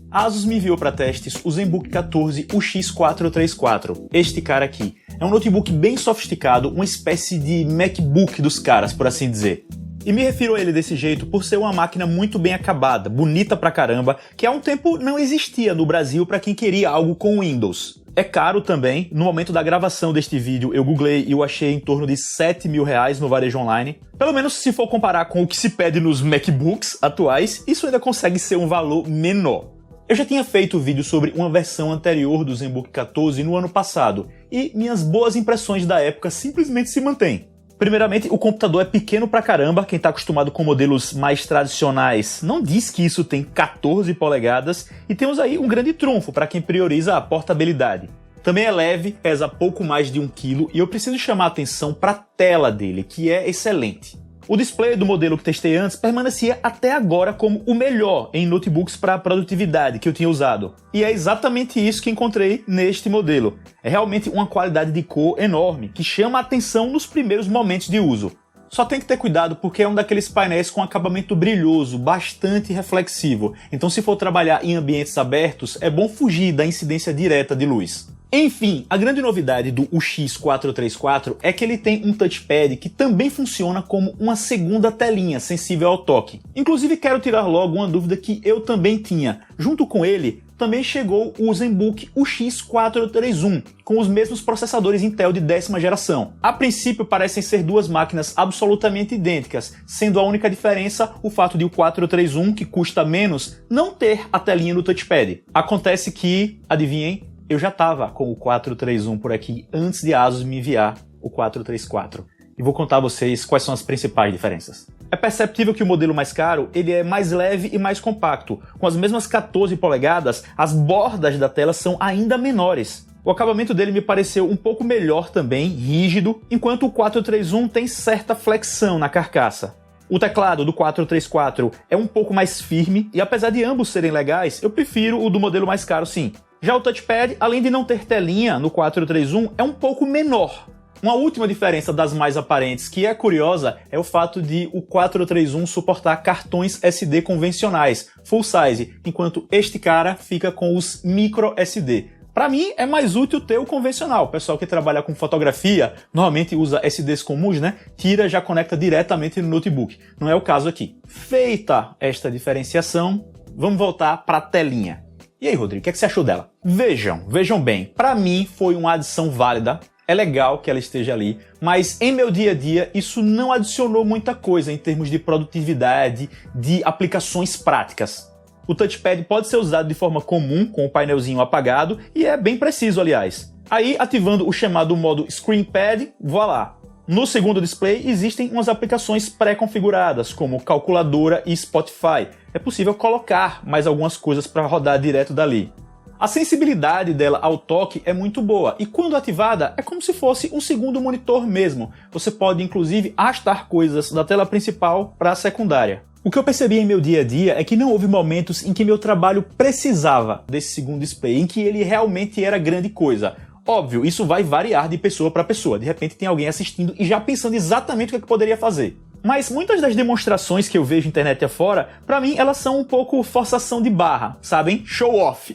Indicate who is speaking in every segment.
Speaker 1: A Asus me enviou para testes o ZenBook 14 UX434, este cara aqui. É um notebook bem sofisticado, uma espécie de MacBook dos caras, por assim dizer. E me refiro a ele desse jeito por ser uma máquina muito bem acabada, bonita pra caramba, que há um tempo não existia no Brasil para quem queria algo com Windows. É caro também, no momento da gravação deste vídeo eu googlei e eu achei em torno de R$7.000 no varejo online. Pelo menos se for comparar com o que se pede nos MacBooks atuais, isso ainda consegue ser um valor menor. Eu já tinha feito vídeo sobre uma versão anterior do ZenBook 14 no ano passado, e minhas boas impressões da época simplesmente se mantêm. Primeiramente, o computador é pequeno pra caramba, quem tá acostumado com modelos mais tradicionais não diz que isso tem 14 polegadas, e temos aí um grande trunfo para quem prioriza a portabilidade. Também é leve, pesa pouco mais de 1 kg, e eu preciso chamar a atenção para a tela dele, que é excelente. O display do modelo que testei antes permanecia até agora como o melhor em notebooks para produtividade que eu tinha usado. E é exatamente isso que encontrei neste modelo. É realmente uma qualidade de cor enorme, que chama a atenção nos primeiros momentos de uso. Só tem que ter cuidado porque é um daqueles painéis com acabamento brilhoso, bastante reflexivo. Então se for trabalhar em ambientes abertos, é bom fugir da incidência direta de luz. Enfim, a grande novidade do UX434 é que ele tem um touchpad que também funciona como uma segunda telinha sensível ao toque. Inclusive quero tirar logo uma dúvida que eu também tinha. Junto com ele, também chegou o ZenBook UX431, com os mesmos processadores Intel de 10ª geração. A princípio parecem ser duas máquinas absolutamente idênticas, sendo a única diferença o fato de o 431, que custa menos, não ter a telinha no touchpad. Acontece que, adivinhem, eu já estava com o 431 por aqui antes de a Asus me enviar o 434. E vou contar a vocês quais são as principais diferenças. É perceptível que o modelo mais caro ele é mais leve e mais compacto. Com as mesmas 14 polegadas, as bordas da tela são ainda menores. O acabamento dele me pareceu um pouco melhor também, rígido, enquanto o 431 tem certa flexão na carcaça. O teclado do 434 é um pouco mais firme e apesar de ambos serem legais, eu prefiro o do modelo mais caro sim. Já o touchpad, além de não ter telinha no 431, é um pouco menor. Uma última diferença das mais aparentes, que é curiosa, é o fato de o 431 suportar cartões SD convencionais, full size, enquanto este cara fica com os micro SD. Para mim, é mais útil ter o convencional. O pessoal que trabalha com fotografia, normalmente usa SDs comuns, né? Tira, já conecta diretamente no notebook. Não é o caso aqui. Feita esta diferenciação, vamos voltar para a telinha. E aí, Rodrigo, o que você achou dela? Vejam bem, para mim foi uma adição válida, é legal que ela esteja ali, mas em meu dia a dia isso não adicionou muita coisa em termos de produtividade, de aplicações práticas. O touchpad pode ser usado de forma comum, com o painelzinho apagado, e é bem preciso, aliás. Aí, ativando o chamado modo ScreenPad, voilá! No segundo display existem umas aplicações pré-configuradas, como calculadora e Spotify. É possível colocar mais algumas coisas para rodar direto dali. A sensibilidade dela ao toque é muito boa e quando ativada é como se fosse um segundo monitor mesmo. Você pode inclusive arrastar coisas da tela principal para a secundária. O que eu percebi em meu dia a dia é que não houve momentos em que meu trabalho precisava desse segundo display, em que ele realmente era grande coisa. Óbvio, isso vai variar de pessoa para pessoa. De repente tem alguém assistindo e já pensando exatamente o que poderia fazer. Mas muitas das demonstrações que eu vejo internet afora, pra mim elas são um pouco forçação de barra, sabem? Show off.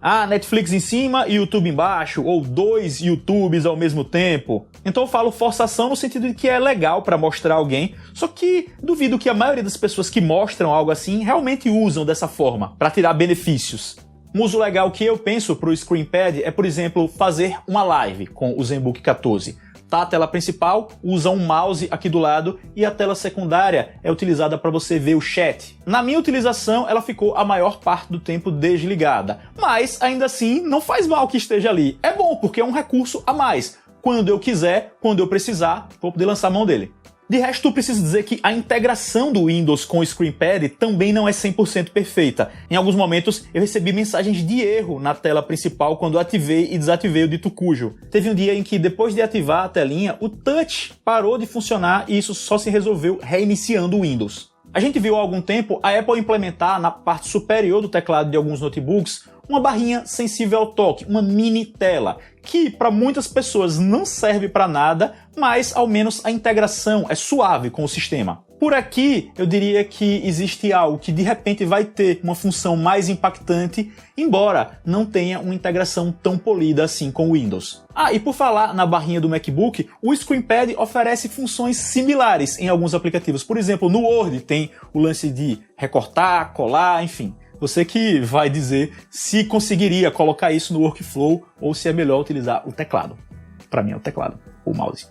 Speaker 1: Ah, Netflix em cima e YouTube embaixo, ou 2 YouTubes ao mesmo tempo. Então eu falo forçação no sentido de que é legal pra mostrar alguém, só que duvido que a maioria das pessoas que mostram algo assim realmente usam dessa forma, pra tirar benefícios. Um uso legal que eu penso para o ScreenPad é, por exemplo, fazer uma live com o ZenBook 14. Tá a tela principal, usa um mouse aqui do lado e a tela secundária é utilizada para você ver o chat. Na minha utilização, ela ficou a maior parte do tempo desligada, mas ainda assim não faz mal que esteja ali. É bom porque é um recurso a mais. Quando eu quiser, quando eu precisar, vou poder lançar a mão dele. De resto, preciso dizer que a integração do Windows com o ScreenPad também não é 100% perfeita. Em alguns momentos, eu recebi mensagens de erro na tela principal quando ativei e desativei o dito cujo. Teve um dia em que, depois de ativar a telinha, o touch parou de funcionar e isso só se resolveu reiniciando o Windows. A gente viu há algum tempo a Apple implementar na parte superior do teclado de alguns notebooks uma barrinha sensível ao toque, uma mini tela, que para muitas pessoas não serve para nada, mas ao menos a integração é suave com o sistema. Por aqui, eu diria que existe algo que de repente vai ter uma função mais impactante, embora não tenha uma integração tão polida assim com o Windows. E por falar na barrinha do MacBook, o ScreenPad oferece funções similares em alguns aplicativos. Por exemplo, no Word tem o lance de recortar, colar, enfim. Você que vai dizer se conseguiria colocar isso no workflow ou se é melhor utilizar o teclado. Para mim é o teclado, ou o mouse.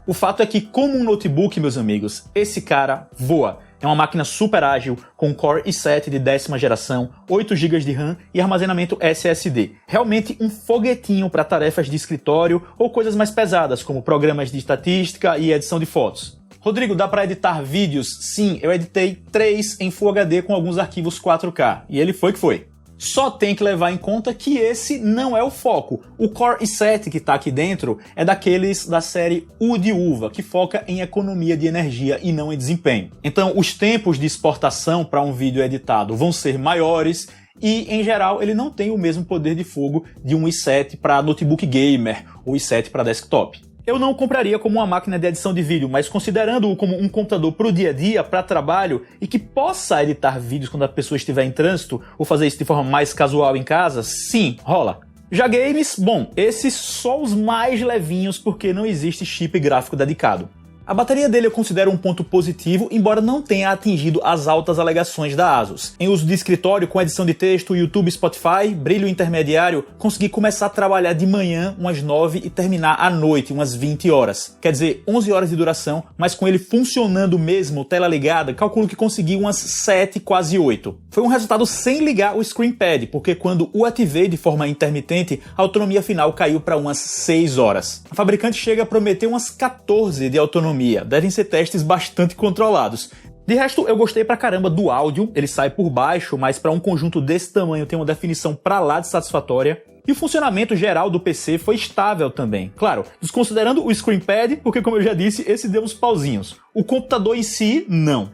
Speaker 1: O fato é que, como um notebook, meus amigos, esse cara voa. É uma máquina super ágil, com Core i7 de 10ª geração, 8 GB de RAM e armazenamento SSD. Realmente um foguetinho para tarefas de escritório ou coisas mais pesadas, como programas de estatística e edição de fotos. Rodrigo, dá para editar vídeos? Sim, eu editei 3 em Full HD com alguns arquivos 4K, e ele foi que foi. Só tem que levar em conta que esse não é o foco. O Core i7 que está aqui dentro é daqueles da série U de uva, que foca em economia de energia e não em desempenho. Então, os tempos de exportação para um vídeo editado vão ser maiores e, em geral, ele não tem o mesmo poder de fogo de um i7 para notebook gamer ou i7 para desktop. Eu não compraria como uma máquina de edição de vídeo, mas considerando-o como um computador para o dia a dia, para trabalho, e que possa editar vídeos quando a pessoa estiver em trânsito, ou fazer isso de forma mais casual em casa, sim, rola. Já games, bom, esses só os mais levinhos porque não existe chip gráfico dedicado. A bateria dele eu considero um ponto positivo, embora não tenha atingido as altas alegações da ASUS. Em uso de escritório, com edição de texto, YouTube e Spotify, brilho intermediário, consegui começar a trabalhar de manhã, umas 9, e terminar à noite, umas 20 horas. Quer dizer, 11 horas de duração, mas com ele funcionando mesmo, tela ligada, calculo que consegui umas 7, quase 8. Foi um resultado sem ligar o ScreenPad, porque quando o ativei de forma intermitente, a autonomia final caiu para umas 6 horas. A fabricante chega a prometer umas 14 de autonomia. Devem ser testes bastante controlados. De resto, eu gostei pra caramba do áudio, ele sai por baixo, mas para um conjunto desse tamanho tem uma definição pra lá de satisfatória. E o funcionamento geral do PC foi estável também. Claro, desconsiderando o ScreenPad, porque como eu já disse, esse deu uns pauzinhos. O computador em si, não.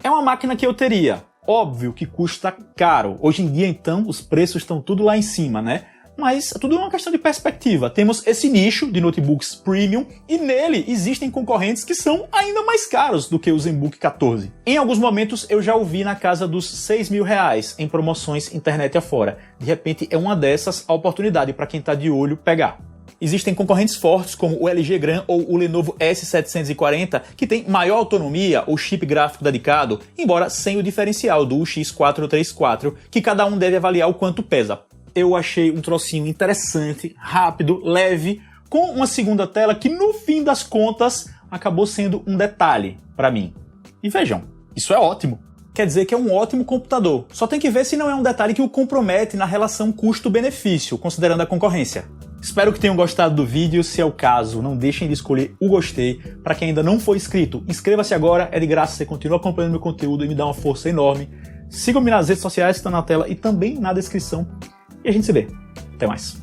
Speaker 1: É uma máquina que eu teria. Óbvio que custa caro. Hoje em dia, então, os preços estão tudo lá em cima, né? Mas tudo é uma questão de perspectiva. Temos esse nicho de notebooks premium e nele existem concorrentes que são ainda mais caros do que o ZenBook 14. Em alguns momentos eu já o vi na casa dos R$6.000 em promoções internet afora. De repente é uma dessas a oportunidade para quem está de olho pegar. Existem concorrentes fortes como o LG Gram ou o Lenovo S740 que tem maior autonomia ou chip gráfico dedicado, embora sem o diferencial do X434, que cada um deve avaliar o quanto pesa. Eu achei um trocinho interessante, rápido, leve, com uma segunda tela que no fim das contas acabou sendo um detalhe para mim. E vejam, isso é ótimo. Quer dizer que é um ótimo computador. Só tem que ver se não é um detalhe que o compromete na relação custo-benefício, considerando a concorrência. Espero que tenham gostado do vídeo. Se é o caso, não deixem de escolher o gostei. Para quem ainda não for inscrito, inscreva-se agora, é de graça, você continua acompanhando meu conteúdo e me dá uma força enorme. Sigam-me nas redes sociais que estão na tela e também na descrição. E a gente se vê. Até mais.